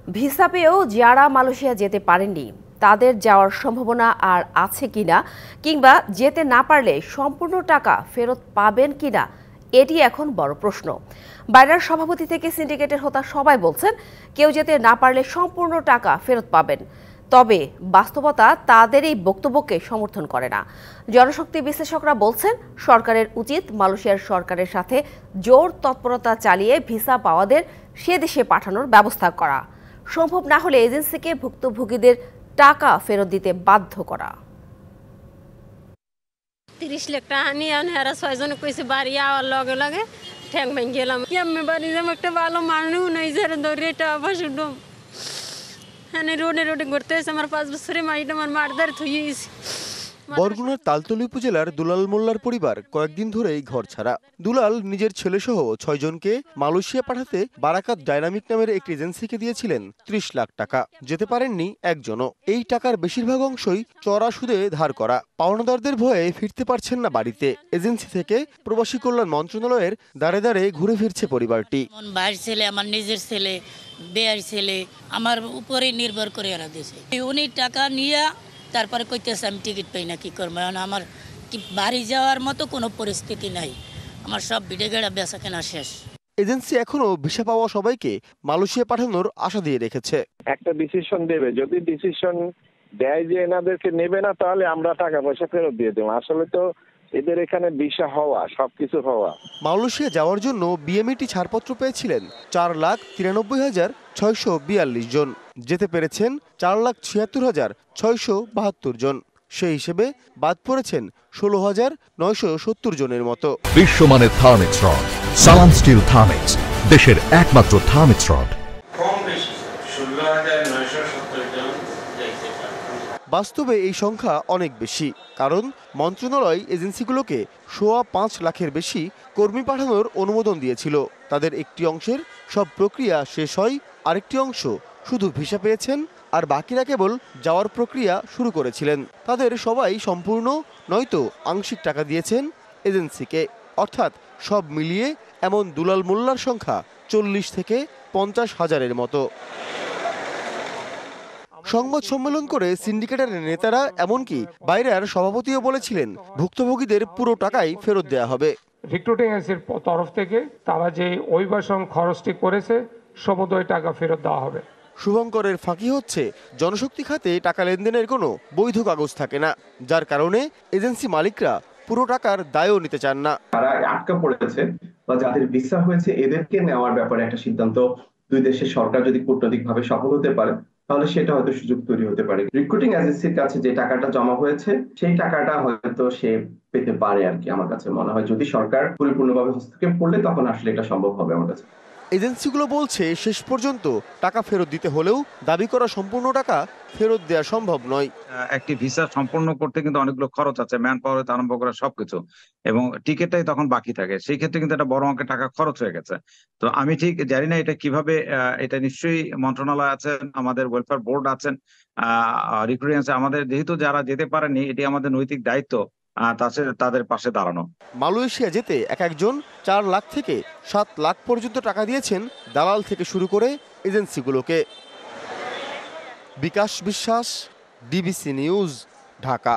Visa পেয়েও যারা Malaysia যেতে পারেননি তাদের যাওয়ার সম্ভাবনা আর আছে কিনা, কিংবা যেতে না পারলে সম্পূর্ণ টাকা ফেরত পাবেন কিনা, এটি এখন বড় প্রশ্ন। বাইরার সভাপতি থেকে সিন্ডিকেটের হোতা সবাই বলছেন কেউ যেতে না পারলে সম্পূর্ণ টাকা ফেরত পাবেন। তবে বাস্তবতা তাদের এই বক্তব্যকে সমর্থন করে না। জনশক্তি বিশ্লেষকরা বলছেন সরকারের উচিত মালয়েশিয়ার সরকারের সাথে জোর তৎপরতা চালিয়ে ভিসা পাওয়াদের সে দেশে পাঠানোর ব্যবস্থা করা। সম্ভব না হলে এজেন্সিকে ভুক্তভোগীদের টাকা ফেরত দিতে বাধ্য করা। 30 লাখ টাকা নিয়ে আনারা 6 জন কইছে বাড়ি আওয়ার লগে লগে ঠ্যাং ভেঙে গেলাম। আমি বাড়ি যাম, একটা ভালো মানুষ নাই যারা ধরে টাকা পয়সা ডুব হ্যাঁ রোডে রোডে ঘুরতে হয়েছে। আমার 5 বছরের মাইটা আমার মারদার থুয়ে গেছে। বরগুনার তালতলী উপজেলার দুলাল মোল্লার পরিবার কয়েকদিন ধরেই ঘর ছাড়া। দুলাল নিজের ছেলেসহ 6 জনকে মালয়েশিয়া পাঠাতে বারাকাত ডাইনামিক নামের একটি এজেন্সিকে দিয়েছিলেন 30 লাখ টাকা। যেতে পারেননি একজনও। এই টাকার বেশিরভাগ অংশই চড়া সুদে ধার করা। পাওনাদারদের ভয়ে ফিরতে পারছেন না বাড়িতে। এজেন্সি থেকে প্রবাসী কল্যাণ মন্ত্রণালয়ের দাঁড়ে দাঁড়ে ঘুরে ফিরছে পরিবারটি। ভাইয়ের ছেলে, আমার নিজের ছেলে, বেয়ার ছেলে আমার উপরে নির্ভর করে এরা দিয়েছে। উনি টাকা নিয়ে তারপরে কইতেছে আমি টিকিট পাই না, কি করবো। আমার কি বাড়ি যাওয়ার মতো কোনো পরিস্থিতি নাই। আমার সব ভিড়ে গেড়া বেচা কেনা শেষ। এজেন্সি এখনো ভিসা পাওয়া সবাইকে মালয়েশিয়া পাঠানোর আশা দিয়ে রেখেছে। একটা ডিসিশন দেবে, যদি ডিসিশন দেয় যে এনাদেরকে নেবে না তাহলে আমরা টাকা পয়সা ফেরত দিয়ে দেবো। আসলে তো এদের এখানে ভিসা হওয়া সবকিছু হওয়া। মালয়েশিয়া যাওয়ার জন্য বিএমইটি ছাড়পত্র পেয়েছিলেন 4,93,642 জন। যেতে পেরেছেন 4,76,672 জন। সেই হিসেবে বাদ পড়েছেন 16,970 জনের মতো। বিশ্বমানের থার্মিক্স রড, সালাম স্টিল থার্মিক্স, দেশের একমাত্র থার্মিক্স রড। বাস্তবে এই সংখ্যা অনেক বেশি, কারণ মন্ত্রণালয় এজেন্সিগুলোকে 5.25 লাখের বেশি কর্মী পাঠানোর অনুমোদন দিয়েছিল। তাদের একটি অংশের সব প্রক্রিয়া শেষ হয়, আরেকটি অংশ শুধু ভিসা পেয়েছেন, আর বাকিরা কেবল যাওয়ার প্রক্রিয়া শুরু করেছিলেন। তাদের সবাই সম্পূর্ণ নয়তো আংশিক টাকা দিয়েছেন এজেন্সিকে। অর্থাৎ সব মিলিয়ে এমন দুলাল মোল্লার সংখ্যা 40 থেকে 50 হাজারের মতো। সংবাদ সম্মেলন করে সিন্ডিকেটের নেতারা, এমনকি বাইরের সভাপতিও বলেছিলেন ভুক্তভোগীদের পুরো টাকাই ফেরত দেওয়া হবে। রিক্রুটিং এজেন্সির তরফ থেকে তারা যে অভিবাসন খরচটি করেছে সমুদয় টাকা ফেরত দেওয়া হবে। শুভঙ্করের ফাঁকি হচ্ছে জনশক্তি খাতে টাকা লেনদেনের কোনো বৈধ কাগজ থাকে না, যার কারণে এজেন্সি মালিকরা পুরো টাকার দায়ও নিতে চান না। তারা আটকা পড়েছে বা যাদের ভিসা হয়েছে এদেরকে নেওয়ার ব্যাপারে একটা সিদ্ধান্ত দুই দেশের সরকার যদি কূটনৈতিকভাবে সফল হতে পারে তাহলে সেটা হয়তো সুযোগ তৈরি হতে পারে। রিক্রুটিং এজেন্সির কাছে যে টাকাটা জমা হয়েছে সেই টাকাটা হয়তো সে পেতে পারে আর কি। আমার কাছে মনে হয় যদি সরকার পরিপূর্ণভাবে হস্তক্ষেপ করলে তখন আসলে এটা সম্ভব হবে আমার কাছে। এজেন্সিগুলো বলছে শেষ পর্যন্ত টাকা ফেরত দিতে হলেও দাবি করা সম্পূর্ণ টাকা ফেরত দেওয়া সম্ভব নয়। একটি ভিসা সম্পূর্ণ করতে কিন্তু অনেকগুলো খরচ আছে, ম্যান পাওয়ার হতে আরম্ভ করা সবকিছু, এবং টিকিটটাই তখন বাকি থাকে। সেই ক্ষেত্রে কিন্তু একটা বড় অঙ্কের টাকা খরচ হয়ে গেছে। তো আমি ঠিক জানি না এটা কিভাবে, এটা নিশ্চয়ই মন্ত্রণালয় আছেন, আমাদের ওয়েলফেয়ার বোর্ড আছেন, রিক্রুটিং আছে। আমাদের যেহেতু যারা যেতে পারেনি, এটি আমাদের নৈতিক দায়িত্ব তাদের পাশে দাঁড়ানো। মালয়েশিয়া যেতে এক একজন 4 লাখ থেকে 7 লাখ পর্যন্ত টাকা দিয়েছেন দালাল থেকে শুরু করে এজেন্সিগুলোকে। বিকাশ বিশ্বাস, ডিবিসি নিউজ, ঢাকা।